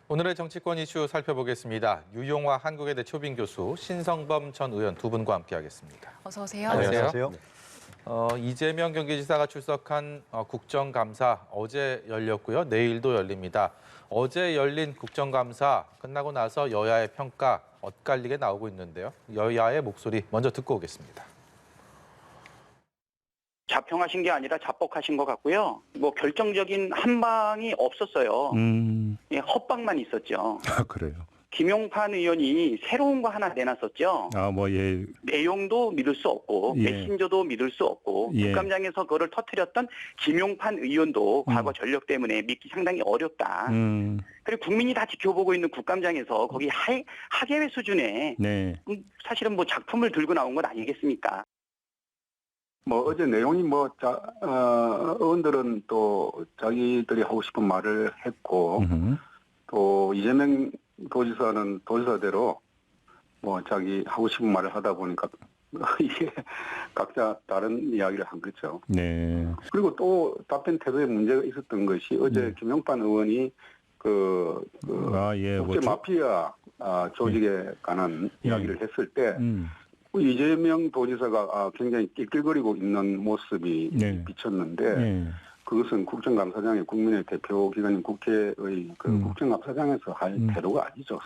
오늘의 정치권 이슈 살펴보겠습니다. 유용화 한국외대 초빙 교수, 신성범 전 의원 두 분과 함께하겠습니다. 어서 오세요. 안녕하세요. 이재명 경기지사가 출석한 국정감사 어제 열렸고요. 내일도 열립니다. 어제 열린 국정감사 끝나고 나서 여야의 평가 엇갈리게 나오고 있는데요. 여야의 목소리 먼저 듣고 오겠습니다. 자평하신 게 아니라 자뻑하신 것 같고요. 뭐 결정적인 한 방이 없었어요. 예, 헛방만 있었죠. 아, 그래요. 김용판 의원이 새로운 거 하나 내놨었죠. 예. 내용도 믿을 수 없고 예. 메신저도 믿을 수 없고 예. 국감장에서 그거를 터뜨렸던 김용판 의원도 과거 전력 때문에 믿기 상당히 어렵다. 그리고 국민이 다 지켜보고 있는 국감장에서 거기 하계회 수준의 네. 사실은 뭐 작품을 들고 나온 것 아니겠습니까? 어제 내용이 의원들은 또 자기들이 하고 싶은 말을 했고, 또 이재명 도지사는 도지사대로 자기 하고 싶은 말을 하다 보니까 이게 각자 다른 이야기를 한 거죠. 네. 그리고 또 답변 태도에 문제가 있었던 것이 어제 김용판 의원이 국제 마피아 조직에 관한 이야기를 했을 때 이재명 도지사가 굉장히 낄낄거리고 있는 모습이 비쳤는데 그것은 국정감사장의 국민의 대표 기관인 국회의 국정감사장에서 할 태도가 아니죠.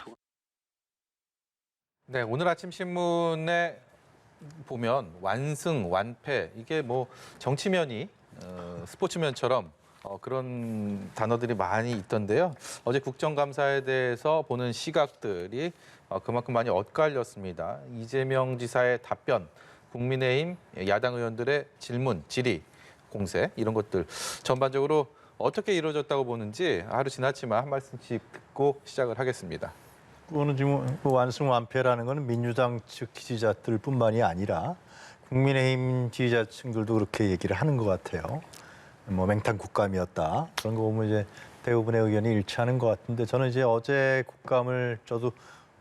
네, 오늘 아침 신문에 보면 완승, 완패 이게 뭐 정치면이 스포츠면처럼 그런 단어들이 많이 있던데요. 어제 국정감사에 대해서 보는 시각들이 그만큼 많이 엇갈렸습니다. 이재명 지사의 답변, 국민의힘 야당 의원들의 질문, 질의, 공세 이런 것들 전반적으로 어떻게 이루어졌다고 보는지 하루 지났지만 한 말씀씩 듣고 시작을 하겠습니다. 그거는 지금 완승완패라는 것은 민주당 측 지지자들뿐만이 아니라 국민의힘 지지자층들도 그렇게 얘기를 하는 것 같아요. 맹탕 국감이었다. 그런 거 보면 이제 대부분의 의견이 일치하는 것 같은데 저는 이제 어제 국감을 저도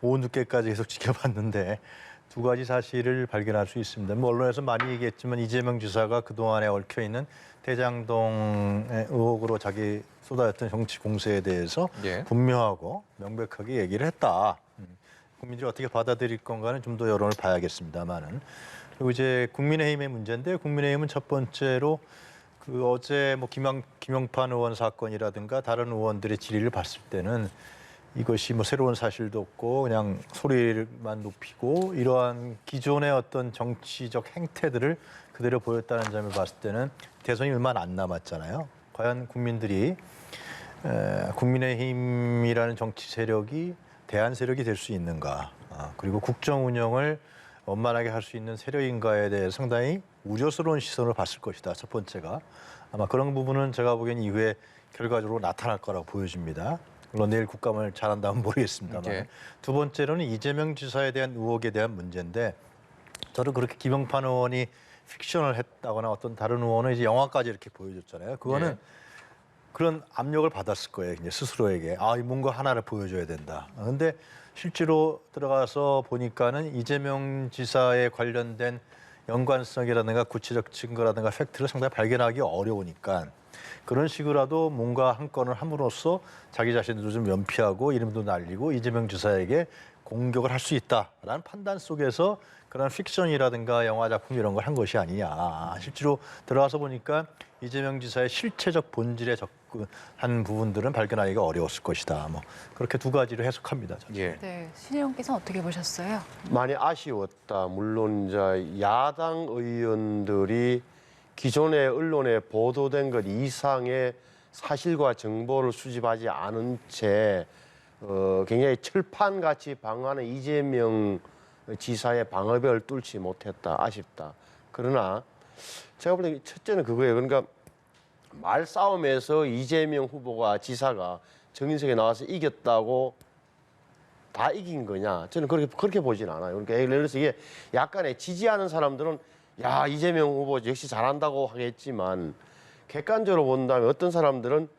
오후 늦게까지 계속 지켜봤는데 두 가지 사실을 발견할 수 있습니다. 언론에서 많이 얘기했지만 이재명 지사가 그동안에 얽혀있는 대장동의 의혹으로 자기 쏟아졌던 정치 공세에 대해서 분명하고 명백하게 얘기를 했다. 국민들이 어떻게 받아들일 건가는 좀 더 여론을 봐야겠습니다만은. 그리고 이제 국민의힘의 문제인데 국민의힘은 첫 번째로 어제 김용판 의원 사건이라든가 다른 의원들의 질의를 봤을 때는 이것이 새로운 사실도 없고 그냥 소리만 높이고 이러한 기존의 어떤 정치적 행태들을 그대로 보였다는 점을 봤을 때는 대선이 얼마 안 남았잖아요. 과연 국민들이 국민의힘이라는 정치 세력이 대안 세력이 될 수 있는가, 그리고 국정 운영을 원만하게 할 수 있는 세력인가에 대해 상당히 우려스러운 시선을 봤을 것이다. 첫 번째가 아마 그런 부분은 제가 보기엔 이후에 결과적으로 나타날 거라고 보여집니다. 물론 내일 국감을 잘한다면 모르겠습니다만. 두 번째로는 이재명 지사에 대한 의혹에 대한 문제인데 저는 그렇게 김용판 의원이 픽션을 했다거나 어떤 다른 의원은 이제 영화까지 이렇게 보여줬잖아요. 그거는 그런 압력을 받았을 거예요. 이제 스스로에게 뭔가 하나를 보여줘야 된다. 그런데 실제로 들어가서 보니까는 이재명 지사에 관련된 연관성이라든가 구체적 증거라든가 팩트를 상당히 발견하기 어려우니까 그런 식으로라도 뭔가 한 건을 함으로써 자기 자신도 좀 연피하고 이름도 날리고 이재명 지사에게 공격을 할 수 있다라는 판단 속에서 그런 픽션이라든가 영화 작품 이런 걸 한 것이 아니냐. 실제로 들어가서 보니까 이재명 지사의 실체적 본질에 접근한 부분들은 발견하기가 어려웠을 것이다. 그렇게 두 가지로 해석합니다. 네, 신 의원께서 어떻게 보셨어요? 많이 아쉬웠다. 물론 이제 야당 의원들이 기존의 언론에 보도된 것 이상의 사실과 정보를 수집하지 않은 채 굉장히 철판같이 방어하는 이재명 지사의 방어벽을 뚫지 못했다. 아쉽다. 그러나 제가 볼 때 첫째는 그거예요. 그러니까 말싸움에서 이재명 후보가 지사가 정인석에 나와서 이겼다고 다 이긴 거냐? 저는 그렇게 보진 않아요. 그러니까 예를 들어서 이게 약간의 지지하는 사람들은 야, 이재명 후보 역시 잘한다고 하겠지만 객관적으로 본다면 어떤 사람들은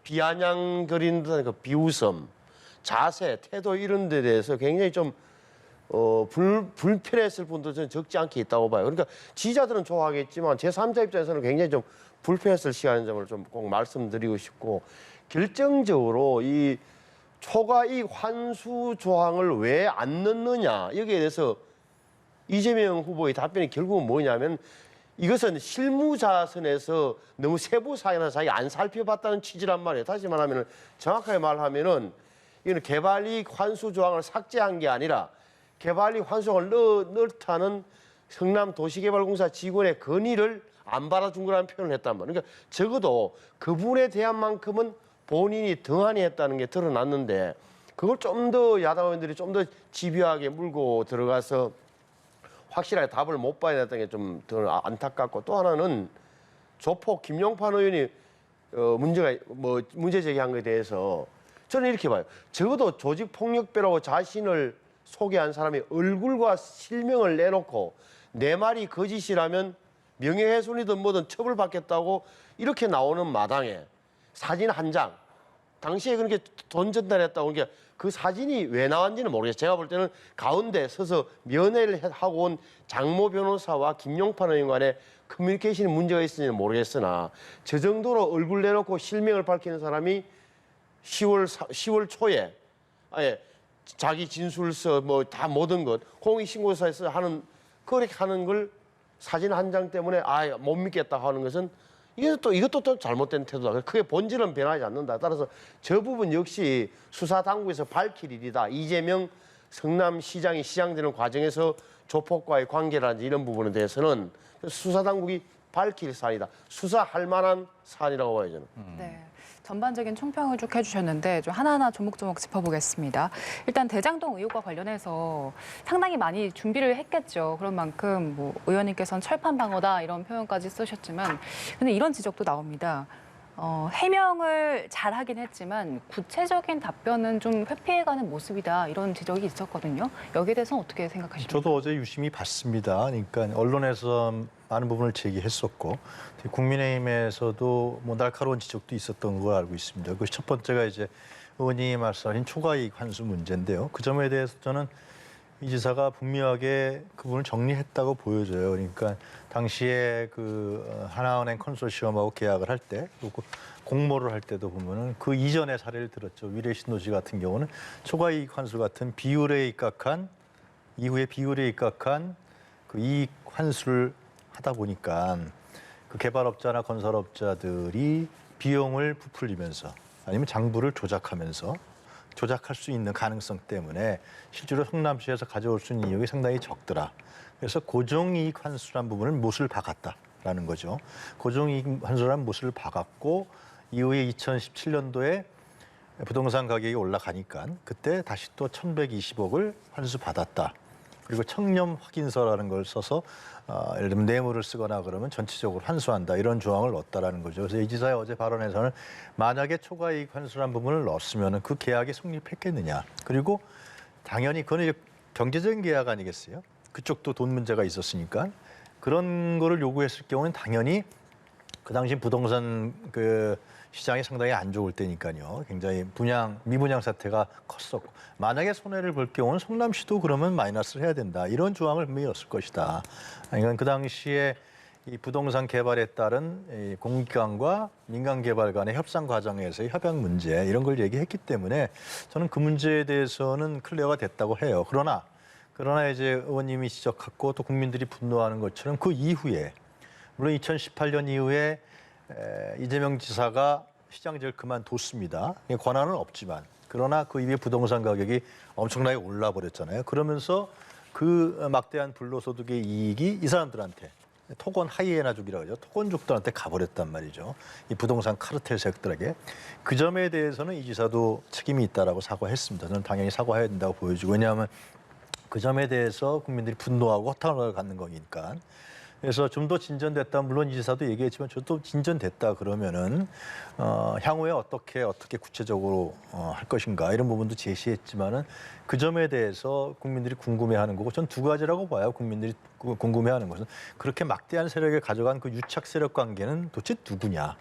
비아냥거리는 듯한 그 비웃음, 자세, 태도 이런 데 대해서 굉장히 좀 불편했을 분도 저는 적지 않게 있다고 봐요. 그러니까 지지자들은 좋아하겠지만 제3자 입장에서는 굉장히 좀 불편했을 시간인 점을 좀 꼭 말씀드리고 싶고 결정적으로 이 초과이익 환수 조항을 왜 안 넣느냐 여기에 대해서 이재명 후보의 답변이 결국은 뭐냐면 이것은 실무자선에서 너무 세부 사항이나 자기가 안 살펴봤다는 취지란 말이에요. 다시 말하면 정확하게 말하면은 이거는 개발이익 환수 조항을 삭제한 게 아니라 개발이익 환수 조항을 넣다는 성남도시개발공사 직원의 건의를 안 받아준 거라는 표현을 했단 말이에요. 그러니까 적어도 그 부분에 대한 만큼은 본인이 등한히 했다는 게 드러났는데 그걸 좀 더 야당 의원들이 좀 더 집요하게 물고 들어가서 확실하게 답을 못 봐야 됐다는 게 좀 더 안타깝고 또 하나는 조폭 김용판 의원이 문제 제기한 것에 대해서 저는 이렇게 봐요. 적어도 조직폭력배라고 자신을 소개한 사람이 얼굴과 실명을 내놓고 내 말이 거짓이라면 명예훼손이든 뭐든 처벌받겠다고 이렇게 나오는 마당에 사진 한 장, 당시에 그렇게 돈 전달했다고 그러니까 그 사진이 왜 나왔는지는 모르겠어요. 제가 볼 때는 가운데 서서 면회를 하고 온 장모 변호사와 김용판 의원 간에 커뮤니케이션에 문제가 있을지는 모르겠으나 저 정도로 얼굴 내놓고 실명을 밝히는 사람이 10월 초에 아예 자기 진술서 뭐 다 모든 것 공익신고서에서 하는 그렇게 하는 걸 사진 한 장 때문에 못 믿겠다 하는 것은 이것도 또 잘못된 태도다. 크게 본질은 변하지 않는다. 따라서 저 부분 역시 수사 당국에서 밝힐 일이다. 이재명 성남시장이 시장되는 과정에서 조폭과의 관계라든지 이런 부분에 대해서는 수사 당국이 밝힐 사안이다. 수사할 만한 사안이라고 봐요, 저는. 네. 전반적인 총평을 쭉 해주셨는데 좀 하나하나 조목조목 짚어보겠습니다. 일단 대장동 의혹과 관련해서 상당히 많이 준비를 했겠죠. 그런 만큼 뭐 의원님께서는 철판방어다 이런 표현까지 쓰셨지만 근데 이런 지적도 나옵니다. 해명을 잘 하긴 했지만 구체적인 답변은 좀 회피해가는 모습이다 이런 지적이 있었거든요. 여기에 대해서는 어떻게 생각하십니까? 저도 어제 유심히 봤습니다. 그러니까 언론에서 많은 부분을 제기했었고 국민의힘에서도 뭐 날카로운 지적도 있었던 걸 알고 있습니다. 그 첫 번째가 이제 의원님이 말씀하신 초과이익 환수 문제인데요. 그 점에 대해서 저는 이 지사가 분명하게 그 부분을 정리했다고 보여져요. 그러니까 당시에 그 하나은행 컨소시엄하고 계약을 할 때, 그리고 공모를 할 때도 보면은 그 이전의 사례를 들었죠. 위례신도시 같은 경우는 초과이익 환수 같은 비율에 입각한 이후에 비율에 입각한 그 이익 환수를 하다 보니까 그 개발업자나 건설업자들이 비용을 부풀리면서 아니면 장부를 조작할 수 있는 가능성 때문에 실제로 성남시에서 가져올 수 있는 이익이 상당히 적더라. 그래서 고정이익 환수란 부분을 못을 박았다라는 거죠. 고정이익 환수란 못을 박았고 이후에 2017년도에 부동산 가격이 올라가니까 그때 다시 또 1,120억을 환수받았다. 그리고 청렴 확인서라는 걸 써서 예를 들면 뇌물을 쓰거나 그러면 전체적으로 환수한다 이런 조항을 넣었다라는 거죠. 그래서 이 지사의 어제 발언에서는 만약에 초과이익 환수란 부분을 넣었으면 그 계약이 성립했겠느냐. 그리고 당연히 그건 이제 경제적인 계약 아니겠어요? 그쪽도 돈 문제가 있었으니까 그런 거를 요구했을 경우는 당연히 그 당시 부동산 그 시장이 상당히 안 좋을 때니까요. 굉장히 미분양 사태가 컸었고 만약에 손해를 볼 경우는 성남시도 그러면 마이너스를 해야 된다. 이런 조항을 분명히 넣었을 것이다. 그러니까 그 당시에 이 부동산 개발에 따른 이 공기관과 민간 개발 간의 협상 과정에서의 협약 문제 이런 걸 얘기했기 때문에 저는 그 문제에 대해서는 클리어가 됐다고 해요. 그러나 이제 의원님이 지적했고 또 국민들이 분노하는 것처럼 그 이후에 물론 2018년 이후에 이재명 지사가 시장직을 그만뒀습니다. 권한은 없지만 그러나 그 이후에 부동산 가격이 엄청나게 올라버렸잖아요. 그러면서 그 막대한 불로소득의 이익이 이 사람들한테 토건 하이에나족이라고 하죠. 토건족들한테 가버렸단 말이죠. 이 부동산 카르텔 세력들에게. 그 점에 대해서는 이 지사도 책임이 있다라고 사과했습니다. 저는 당연히 사과해야 된다고 보여지고 왜냐하면 그 점에 대해서 국민들이 분노하고 허탈함을 갖는 거니까. 그래서 좀 더 진전됐다. 물론 이 지사도 얘기했지만 저도 진전됐다 그러면은 향후에 어떻게 구체적으로 할 것인가 이런 부분도 제시했지만은 그 점에 대해서 국민들이 궁금해하는 거고 전 두 가지라고 봐요. 국민들이 궁금해하는 것은 그렇게 막대한 세력을 가져간 그 유착 세력 관계는 도대체 누구냐,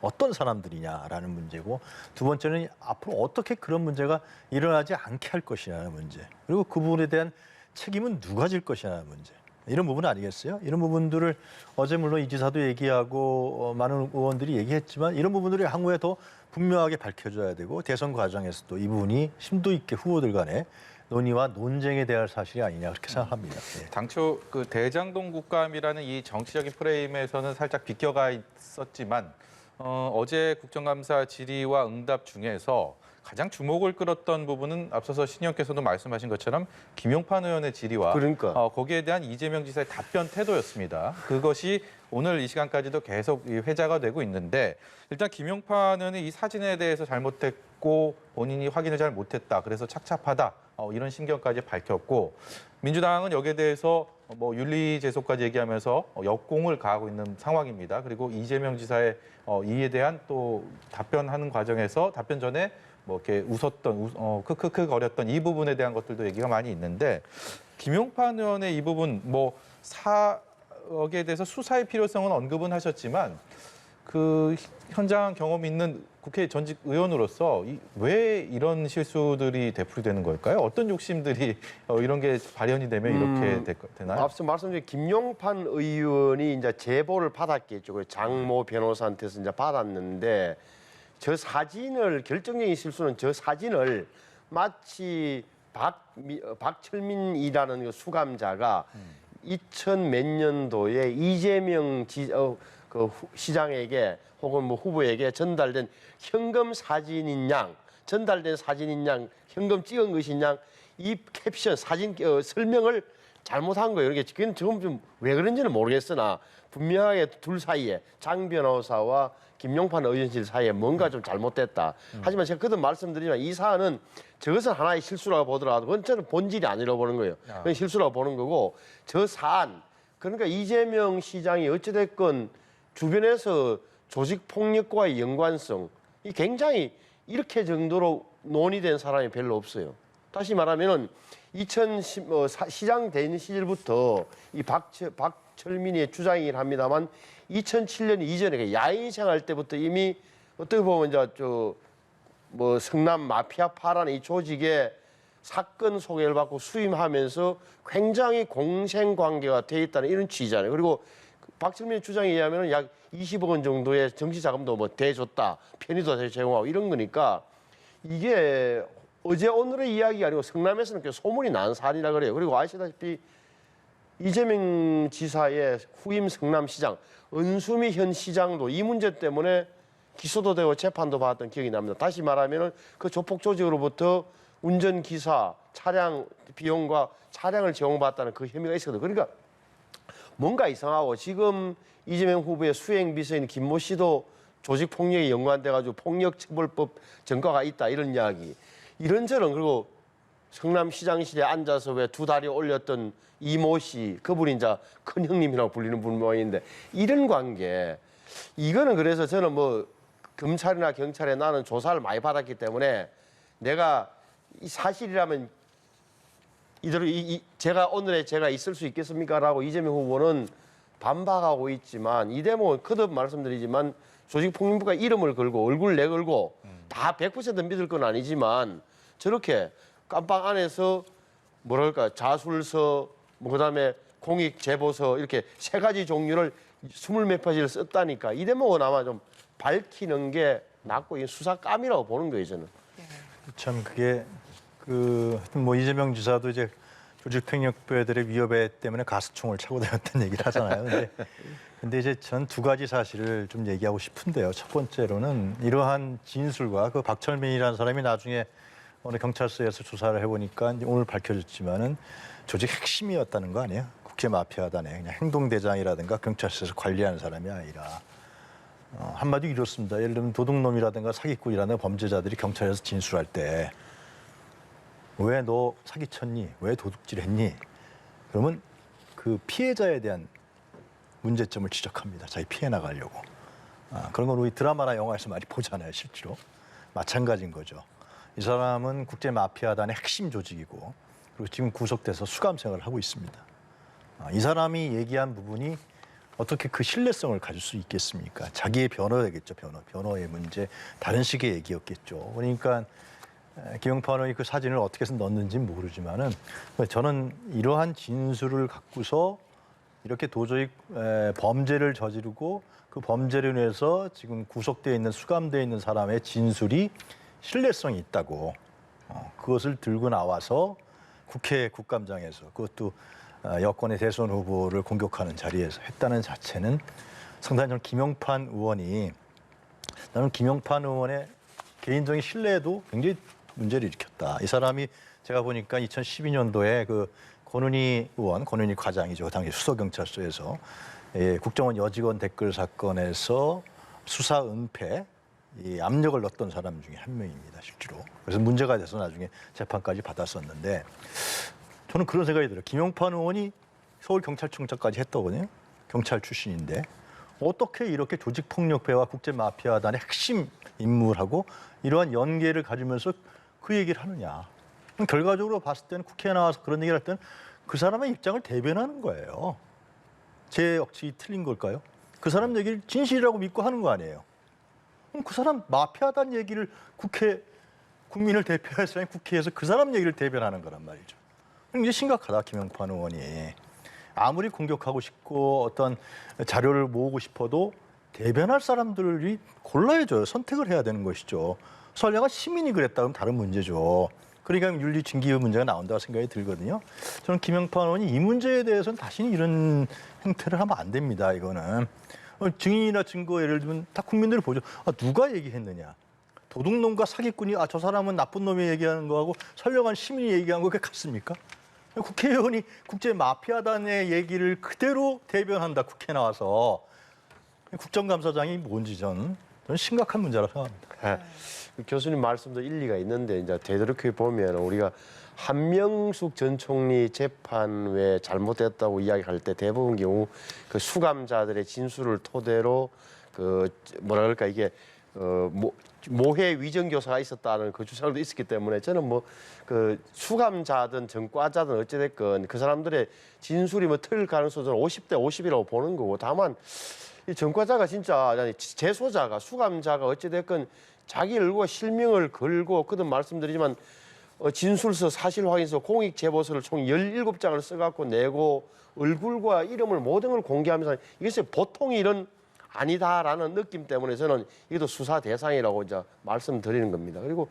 어떤 사람들이냐라는 문제고 두 번째는 앞으로 어떻게 그런 문제가 일어나지 않게 할 것이냐는 문제 그리고 그 부분에 대한 책임은 누가 질 것이냐는 문제. 이런 부분 아니겠어요? 이런 부분들을 어제 물론 이 지사도 얘기하고 많은 의원들이 얘기했지만 이런 부분들이 향후에 더 분명하게 밝혀져야 되고 대선 과정에서도 이 부분이 심도 있게 후보들 간에 논의와 논쟁에 대할 사실이 아니냐 그렇게 생각합니다. 예. 당초 그 대장동 국감이라는 이 정치적인 프레임에서는 살짝 비껴가 있었지만 어제 국정감사 질의와 응답 중에서 가장 주목을 끌었던 부분은 앞서서 신 의원께서도 말씀하신 것처럼 김용판 의원의 질의와 그러니까. 거기에 대한 이재명 지사의 답변 태도였습니다. 그것이 오늘 이 시간까지도 계속 회자가 되고 있는데 일단 김용판 의원이 이 사진에 대해서 잘못했고 본인이 확인을 잘 못했다. 그래서 착잡하다. 이런 신경까지 밝혔고 민주당은 여기에 대해서 뭐 윤리 제소까지 얘기하면서 역공을 가하고 있는 상황입니다. 그리고 이재명 지사의 이에 대한 또 답변하는 과정에서 답변 전에 뭐 이렇게 웃었던 크크크 거렸던 이 부분에 대한 것들도 얘기가 많이 있는데 김용판 의원의 이 부분 뭐 사억에 대해서 수사의 필요성은 언급은 하셨지만 그 현장 경험이 있는 국회 전직 의원으로서 왜 이런 실수들이 되풀이되는 걸까요? 어떤 욕심들이 이런 게 발현이 되면 이렇게 되나요? 앞서 말씀드린 김용판 의원이 이제 제보를 받았겠죠. 그 장모 변호사한테서 이제 받았는데 저 사진을 결정적인 실수는 저 사진을 마치 박철민이라는 그 수감자가 2000 몇 년도에 이재명 시장에게 혹은 뭐 후보에게 전달된 현금 사진인 양, 전달된 사진인 양, 현금 찍은 것인 양, 이 캡션 사진 설명을 잘못한 거예요. 이게 그건 지금 좀 왜 그런지는 모르겠으나 분명하게 둘 사이에 장 변호사와 김용판 의원실 사이에 뭔가 좀 잘못됐다. 하지만 제가 그때 말씀드리지만 이 사안은 저것은 하나의 실수라고 보더라도 그건 저는 본질이 아니라고 보는 거예요. 그건 실수라고 보는 거고 저 사안 그러니까 이재명 시장이 어찌됐건 주변에서 조직 폭력과의 연관성 이 굉장히 이렇게 정도로 논의된 사람이 별로 없어요. 다시 말하면은 2010 시장 된 시절부터 이 박철민의 주장이긴 합니다만 2007년 이전에 야인 생활 때부터 이미 어떻게 보면 이제 뭐 성남 마피아파라는 이 조직의 사건 소개를 받고 수임하면서 굉장히 공생 관계가 돼 있다는 이런 취지잖아요. 그리고 박철민의 주장에 의하면 약 20억 원 정도의 정치 자금도 뭐 대줬다, 편의도 제공하고 이런 거니까 이게 어제 오늘의 이야기가 아니고 성남에서는 꽤 소문이 난 사안이라 그래요. 그리고 아시다시피 이재명 지사의 후임 성남시장 은수미 현 시장도 이 문제 때문에 기소도 되고 재판도 받았던 기억이 납니다. 다시 말하면 그 조폭 조직으로부터 운전기사, 차량 비용과 차량을 제공받았다는 그 혐의가 있었거든요. 그러니까 뭔가 이상하고 지금 이재명 후보의 수행 비서인 김모 씨도 조직폭력에 연관돼가지고 폭력처벌법 전과가 있다 이런 이야기. 이런저런 그리고 성남시장실에 앉아서 왜 두 다리 올렸던 이모 씨 그분이 이제 큰 형님이라고 불리는 분 모양인데 이런 관계 이거는 그래서 저는 뭐 검찰이나 경찰에 나는 조사를 많이 받았기 때문에 내가 이 사실이라면 이대로 제가 오늘의 제가 있을 수 있겠습니까라고 이재명 후보는 반박하고 있지만 이 대목은 거듭 말씀드리지만 조직폭력부가 이름을 걸고 얼굴 내걸고 다 100% 믿을 건 아니지만 저렇게 깜빵 안에서 뭐랄까 자술서 뭐 그다음에 공익 제보서 이렇게 세 가지 종류를 20몇 페이지를 썼다니까 이 대목은 아마 좀 밝히는 게 낫고 이 수사감이라고 보는 거예요 저는. 참 그게 뭐 이재명 지사도 이제 조직폭력배들의 위협에 때문에 가스총을 차고 다녔다는 얘기를 하잖아요. 근데 이제 전 두 가지 사실을 좀 얘기하고 싶은데요. 첫 번째로는 이러한 진술과 그 박철민이라는 사람이 나중에 어느 경찰서에서 조사를 해보니까 오늘 밝혀졌지만은 조직 핵심이었다는 거 아니에요? 국제 마피아단의 그냥 행동대장이라든가 경찰서에서 관리하는 사람이 아니라 한마디로 이렇습니다. 예를 들면 도둑놈이라든가 사기꾼이라든가 범죄자들이 경찰에서 진술할 때 왜 너 사기쳤니? 왜 도둑질했니? 그러면 그 피해자에 대한 문제점을 지적합니다. 자기 피해 나가려고. 그런 건 우리 드라마나 영화에서 많이 보잖아요. 실제로. 마찬가지인 거죠. 이 사람은 국제 마피아단의 핵심 조직이고 그리고 지금 구속돼서 수감 생활을 하고 있습니다. 이 사람이 얘기한 부분이 어떻게 그 신뢰성을 가질 수 있겠습니까? 자기의 변호되겠죠. 변호의 문제. 다른 식의 얘기였겠죠. 그러니까 김용판 의원이 그 사진을 어떻게 해서 넣었는지는 모르지만은 저는 이러한 진술을 갖고서 이렇게 도저히 범죄를 저지르고 그 범죄로 인해서 지금 구속돼 있는 수감돼 있는 사람의 진술이 신뢰성이 있다고 그것을 들고 나와서 국회 국감장에서 그것도 여권의 대선 후보를 공격하는 자리에서 했다는 자체는 상당히 저는 김용판 의원이 나는 김용판 의원의 개인적인 신뢰에도 굉장히 문제를 일으켰다. 이 사람이 제가 보니까 2012년도에 그 권은희 의원, 권은희 과장이죠. 당시 수서경찰서에서 국정원 여직원 댓글 사건에서 수사 은폐, 이 압력을 넣었던 사람 중에 한 명입니다, 실제로. 그래서 문제가 돼서 나중에 재판까지 받았었는데 저는 그런 생각이 들어요. 김용판 의원이 서울경찰청장까지 했더거든요. 경찰 출신인데 어떻게 이렇게 조직폭력배와 국제마피아단의 핵심 인물하고 이러한 연계를 가지면서 그 얘기를 하느냐. 결과적으로 봤을 때는 국회에 나와서 그런 얘기를 할 때는 그 사람의 입장을 대변하는 거예요. 제 역시 틀린 걸까요? 그 사람 얘기를 진실이라고 믿고 하는 거 아니에요. 그럼 그 사람 마피아단 얘기를 국민을 대표해서 국회에서 그 사람 얘기를 대변하는 거란 말이죠. 굉장히 심각하다, 김용판 의원이. 아무리 공격하고 싶고 어떤 자료를 모으고 싶어도 대변할 사람들이 골라야죠. 선택을 해야 되는 것이죠. 설령 시민이 그랬다 그러면 다른 문제죠. 그러니까 윤리 징계 문제가 나온다고 생각이 들거든요. 저는 김용판 의원이 이 문제에 대해서는 다시는 이런 행태를 하면 안 됩니다. 이거는 증인이나 증거 예를 들면 다 국민들이 보죠. 누가 얘기했느냐. 도둑놈과 사기꾼이 저 사람은 나쁜 놈이 얘기하는 거하고 선량한 시민이 얘기한 거 그게 같습니까? 국회의원이 국제 마피아단의 얘기를 그대로 대변한다. 국회에 나와서. 국정감사장이 뭔지 저는 심각한 문제라고 생각합니다. 교수님 말씀도 일리가 있는데 이제 되도록해 보면 우리가 한명숙 전 총리 재판 왜 잘못됐다고 이야기할 때 대부분 경우 그 수감자들의 진술을 토대로 그 뭐라 그럴까 이게 모해 위정 교사가 있었다는 그 주장도 있었기 때문에 저는 뭐 그 수감자든 전과자든 어찌됐건 그 사람들의 진술이 뭐 틀릴 가능성은 50대 50이라고 보는 거고 다만 이 전과자가 진짜 재소자가 수감자가 어찌됐건 자기 얼굴과 실명을 걸고 그든 말씀드리지만 진술서 사실확인서 공익제보서를 총 17장을 써갖고 내고 얼굴과 이름을 모든 걸 공개하면서 이것이 보통 일은 아니다라는 느낌 때문에 저는 이것도 수사 대상이라고 이제 말씀드리는 겁니다. 그리고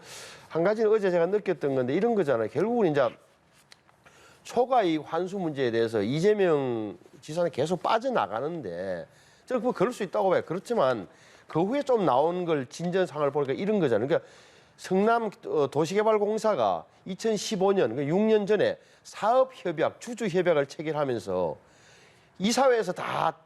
한 가지는 어제 제가 느꼈던 건데 이런 거잖아요. 결국은 이제 초과이익 환수 문제에 대해서 이재명 지사는 계속 빠져나가는데 저는 그거 그럴 수 있다고 봐요. 그렇지만 그 후에 좀 나온 걸 진전상을 보니까 이런 거잖아요. 그러니까 성남 도시개발공사가 2015년, 그러니까 6년 전에 사업협약, 주주협약을 체결하면서 이사회에서 다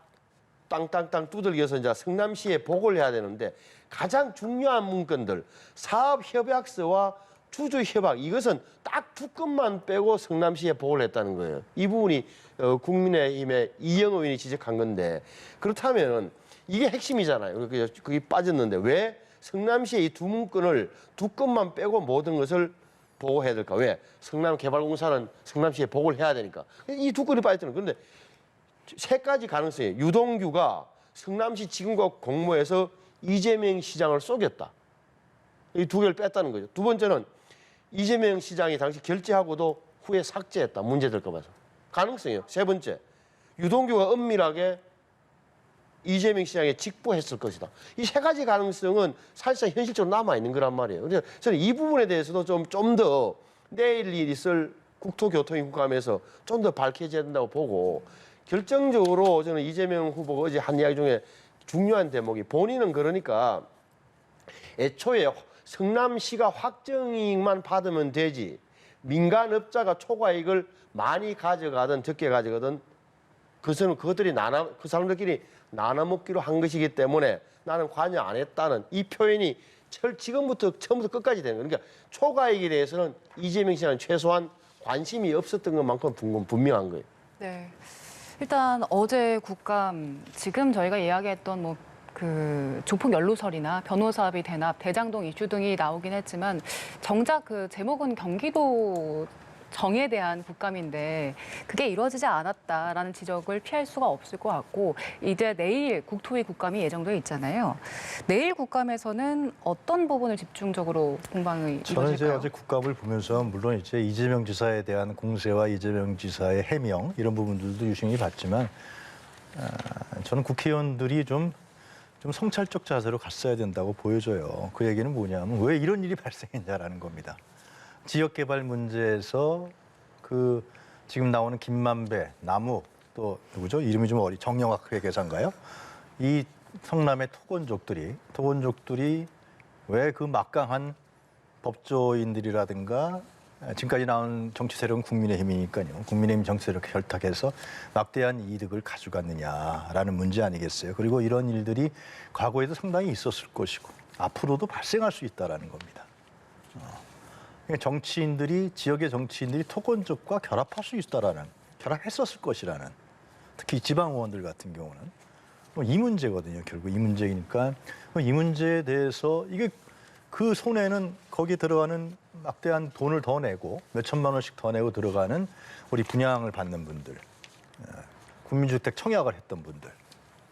땅땅땅 두들겨서 이제 성남시에 보고를 해야 되는데 가장 중요한 문건들, 사업협약서와 주주협약 이것은 딱 두 건만 빼고 성남시에 보고를 했다는 거예요. 이 부분이 국민의힘의 이영호 의원이 지적한 건데 그렇다면 이게 핵심이잖아요. 그게 빠졌는데 왜 성남시에 이 두 문건을 두 건만 빼고 모든 것을 보고해야 될까? 왜? 성남개발공사는 성남시에 보고를 해야 되니까. 이 두 건이 빠졌다는 거예요. 그런데 세 가지 가능성이에요. 유동규가 성남시 직원과 공모해서 이재명 시장을 속였다. 이 두 개를 뺐다는 거죠. 두 번째는 이재명 시장이 당시 결재하고도 후에 삭제했다. 문제될까 봐서. 가능성이에요. 세 번째, 유동규가 은밀하게 이재명 시장에 직보했을 것이다. 이 세 가지 가능성은 사실상 현실적으로 남아있는 거란 말이에요. 그래서 저는 이 부분에 대해서도 좀 더 내일 있을 국토교통위 국감에서 좀 더 밝혀져야 된다고 보고 결정적으로 저는 이재명 후보가 어제 한 이야기 중에 중요한 대목이 본인은 그러니까 애초에 성남시가 확정이익만 받으면 되지 민간업자가 초과이익을 많이 가져가든 적게 가져가든 그것은 그 사람들끼리 나눠먹기로 한 것이기 때문에 나는 관여 안 했다는 이 표현이 지금부터 처음부터 끝까지 되는 거예요. 그러니까 초과이익에 대해서는 이재명 씨는 최소한 관심이 없었던 것만큼 분명한 거예요. 네. 일단 어제 국감 지금 저희가 이야기했던 그 조폭 연루설이나 변호사비 대납, 대장동 이슈 등이 나오긴 했지만 정작 그 제목은 경기도 정에 대한 국감인데 그게 이루어지지 않았다라는 지적을 피할 수가 없을 것 같고 이제 내일 국토위 국감이 예정돼 있잖아요. 내일 국감에서는 어떤 부분을 집중적으로 공방이 이루어질까요? 저는 이제 어제 국감을 보면서 물론 이제 이재명 지사에 대한 공세와 이재명 지사의 해명 이런 부분들도 유심히 봤지만 저는 국회의원들이 좀 성찰적 자세로 갔어야 된다고 보여져요. 그 얘기는 뭐냐면 왜 이런 일이 발생했냐라는 겁니다. 지역개발 문제에서 그 지금 나오는 김만배, 남욱 또 누구죠? 이름이 좀 정영학 회계사인가요? 이 성남의 토건족들이 왜 그 막강한 법조인들이라든가 지금까지 나온 정치 세력은 국민의힘이니까요. 국민의힘 정치 세력 결탁해서 막대한 이득을 가져갔느냐라는 문제 아니겠어요. 그리고 이런 일들이 과거에도 상당히 있었을 것이고 앞으로도 발생할 수 있다라는 겁니다. 그러니까 지역의 정치인들이 토건족과 결합했었을 것이라는, 특히 지방 의원들 같은 경우는 이 문제거든요. 결국 이 문제이니까 이 문제에 대해서 이게 그 손에는 거기에 들어가는 막대한 돈을 더 내고 몇 천만 원씩 더 내고 들어가는 우리 분양을 받는 분들, 국민주택 청약을 했던 분들,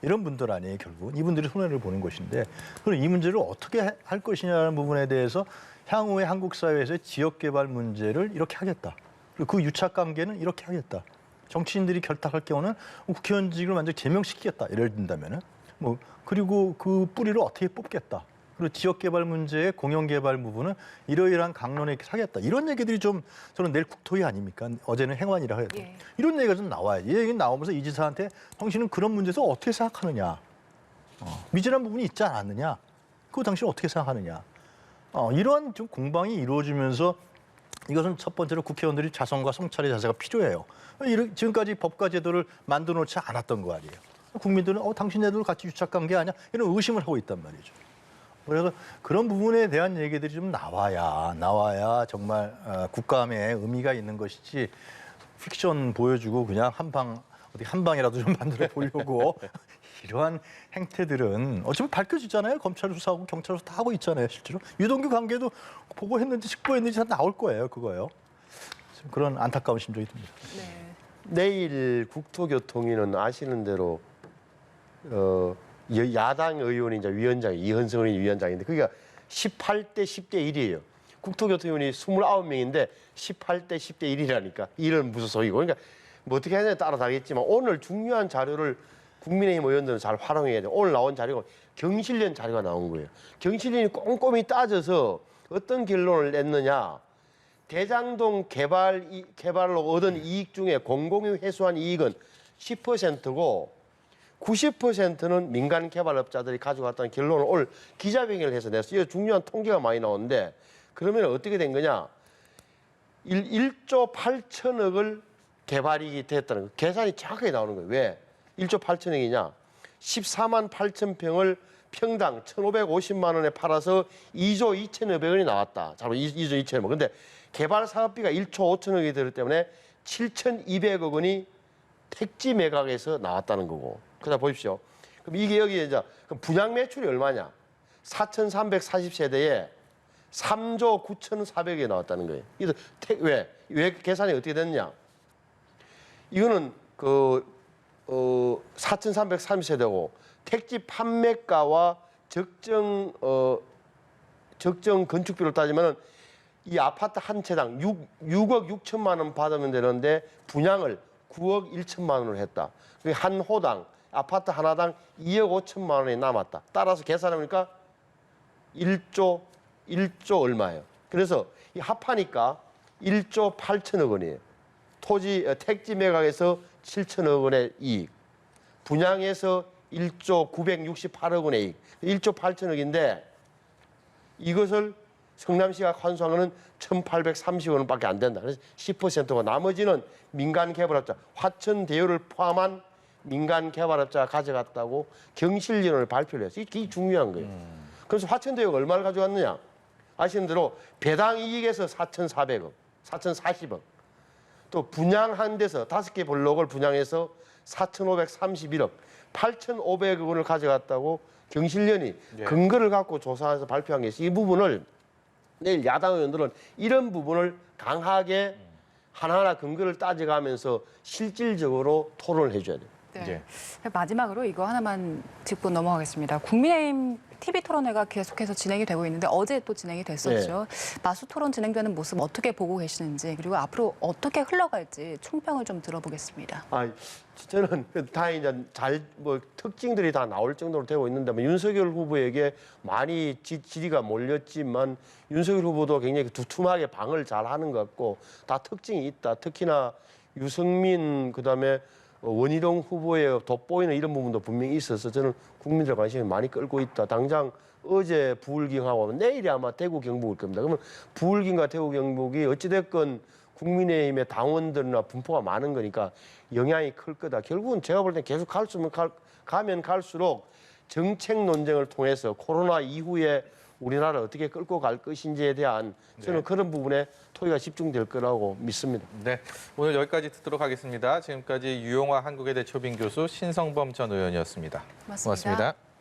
이런 분들 아니에요. 결국 이분들이 손해를 보는 것인데, 그럼 이 문제를 어떻게 할 것이냐는 부분에 대해서 향후에 한국 사회에서의 지역개발 문제를 이렇게 하겠다. 그리고 그 유착관계는 이렇게 하겠다. 정치인들이 결탁할 경우는 국회의원직을 완전히 제명시키겠다. 예를 든다면은 그리고 그 뿌리를 어떻게 뽑겠다. 그리고 지역개발 문제의 공영개발 부분은 이러이러한 강론에 하겠다. 이런 얘기들이 좀 저는 내일 국토위 아닙니까? 어제는 행안이라 해도. 예. 이런 얘기가 좀 나와요. 이 얘기 나오면서 이 지사한테 당신은 그런 문제에서 어떻게 생각하느냐. 미진한 부분이 있지 않았느냐. 그거 당신은 어떻게 생각하느냐. 이러한 좀 공방이 이루어지면서 이것은 첫 번째로 국회의원들이 자성과 성찰의 자세가 필요해요. 지금까지 법과 제도를 만들어 놓지 않았던 거 아니에요. 국민들은 당신네들 같이 유착관계 아니야? 이런 의심을 하고 있단 말이죠. 그래서 그런 부분에 대한 얘기들이 좀 나와야 정말 국감에 의미가 있는 것이지, 픽션 보여주고 그냥 한 방이라도 좀 만들어 보려고 이러한 행태들은 어차피 밝혀지잖아요. 검찰 수사하고 경찰 수사 다 하고 있잖아요. 실제로 유동규 관계도 보고했는지 직보했는지 다 나올 거예요. 그거요. 그런 안타까운 심정이 듭니다. 네. 내일 국토교통위는 아시는 대로 야당 의원이 이제 위원장, 이현승 의원이 위원장인데 그게 18대 10대 1이에요. 국토교통위원이 29명인데 18대 10대 1이라니까. 이런 무슨 소리고. 그러니까 뭐 어떻게 하냐에 따라 다르겠지만 오늘 중요한 자료를 국민의힘 의원들은 잘 활용해야 돼요. 오늘 나온 자료가 경실련 자료가 나온 거예요. 경실련이 꼼꼼히 따져서 어떤 결론을 냈느냐. 대장동 개발로 얻은 이익 중에 공공이 회수한 이익은 10%고 90%는 민간 개발업자들이 가져갔다는 결론을 오늘 기자회견을 해서 냈어요. 이거 중요한 통계가 많이 나오는데 그러면 어떻게 된 거냐. 1조 8천억을 개발이익이 됐다는 거. 계산이 정확하게 나오는 거예요. 왜? 1조 8천억이냐. 14만 8천 평을 평당 1,550만 원에 팔아서 2조 2,500원이 나왔다. 자, 2조 2,500원. 근데 개발 사업비가 1조 5천억이 되기 때문에 7,200억 원이 택지 매각에서 나왔다는 거고. 그러다 보십시오. 그럼 이게 여기에 이제 그럼 분양 매출이 얼마냐? 4,340세대에 3조 9,400억이 나왔다는 거예요. 그래서 왜 계산이 어떻게 됐냐? 이거는 4,330세대고 택지 판매가와 적정 건축비를 따지면은 이 아파트 한 채당 6억 6천만 원 받으면 되는데 분양을 9억 1천만 원을 했다. 한 호당 아파트 하나당 2억 5천만 원이 남았다. 따라서 계산해보니까 1조 얼마예요. 그래서 이 합하니까 1조 8천억 원이에요. 택지 매각에서 7천억 원의 이익, 분양에서 1조 968억 원의 이익, 1조 8천억인데 이것을 성남시가 환수한 거는 1,830원밖에 안 된다. 그래서 10%고 나머지는 민간 개발업자, 화천대유를 포함한 민간 개발업자가 가져갔다고 경실련을 발표를 했어요. 이게 중요한 거예요. 그래서 화천대유가 얼마를 가져갔느냐? 아시는 대로 배당 이익에서 4,400억, 4,040억. 또 분양한 데서 5개 블록을 분양해서 4,531억, 8,500억 원을 가져갔다고 경실련이 근거를 갖고 조사해서 발표한 게 있어요. 이 부분을 내일 야당 의원들은 이런 부분을 강하게 하나하나 근거를 따져가면서 실질적으로 토론을 해줘야 돼요. 네. 마지막으로 이거 하나만 짚고 넘어가겠습니다. 국민의힘 TV 토론회가 계속해서 진행이 되고 있는데 어제 또 진행이 됐었죠. 마수 토론 진행되는 모습 어떻게 보고 계시는지 그리고 앞으로 어떻게 흘러갈지 총평을 좀 들어보겠습니다. 저는 다행히 이제 특징들이 다 나올 정도로 되고 있는데 윤석열 후보에게 많이 지지가 몰렸지만 윤석열 후보도 굉장히 두툼하게 방어를 잘 하는 것 같고 다 특징이 있다. 특히나 유승민 그다음에 원희룡 후보의 돋보이는 이런 부분도 분명히 있어서 저는 국민들 관심이 많이 끌고 있다. 당장 어제 부울경하고 내일이 아마 대구 경북일 겁니다. 그러면 부울경과 대구 경북이 어찌됐건 국민의힘의 당원들이나 분포가 많은 거니까 영향이 클 거다. 결국은 제가 볼 때 계속 가면 갈수록 정책 논쟁을 통해서 코로나 이후에 우리나라를 어떻게 끌고 갈 것인지에 대한 저는 그런 부분에 토의가 집중될 거라고 믿습니다. 네, 오늘 여기까지 듣도록 하겠습니다. 지금까지 유용화 한국외대 초빙 교수 신성범 전 의원이었습니다. 고맙습니다.